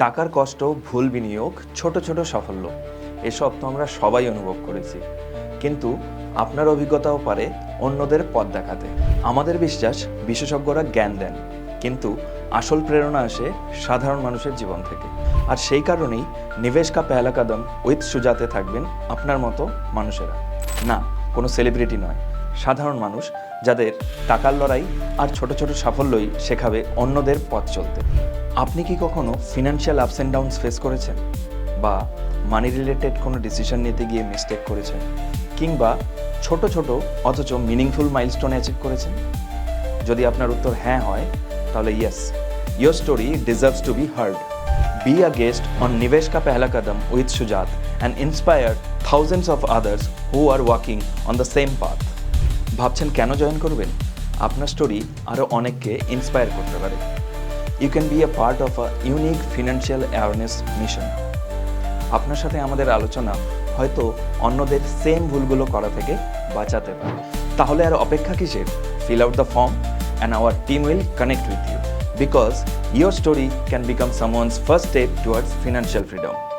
টাকার কষ্ট, ভুল বিনিয়োগ, ছোট ছোট সাফল্য এসব তো আমরা সবাই অনুভব করেছি, কিন্তু আপনার অভিজ্ঞতাও পারে অন্যদের পথ দেখাতে। আমাদের বিশ্বাস বিশেষজ্ঞরা জ্ঞান দেন, কিন্তু আসল প্রেরণা আসে সাধারণ মানুষের জীবন থেকে। আর সেই কারণেই নিবেশ কা পেহলা কদম উইথ সুজাতে থাকবেন আপনার মতো মানুষেরা। না, কোনো সেলিব্রিটি নয়, সাধারণ মানুষ যাদের টাকার লড়াই আর ছোট ছোট সাফল্যই শেখাবে অন্যদের পথ চলতে। আপনি কি কখনো financial ups and downs face করেছেন, বা মানি রিলেটেড কোনো ডিসিশন নিতে গিয়ে মিস্টেক করেছেন, কিংবা ছোট ছোট অথচ মিনিংফুল মাইলস্টোন অ্যাচিভ করেছেন? যদি আপনার উত্তর হ্যাঁ হয়, তাহলে yes, your story deserves to be heard. Be a guest on Nivesh Ka Pehla Kadam with Shujat and inspire thousands of others who are walking on the same path. ভাবছেন কেন join করবেন? আপনার স্টোরি আরও অনেককে inspire করতে পারে। You can be a part of a unique financial awareness mission. আপনার সাথে আমাদের আলোচনা হয়তো অন্যদের সেম ভুলগুলো করা থেকে বাঁচাতে পারে। তাহলে আর অপেক্ষা কিসের? Fill out the form and our team will connect with you, because your story can become someone's first step towards financial freedom.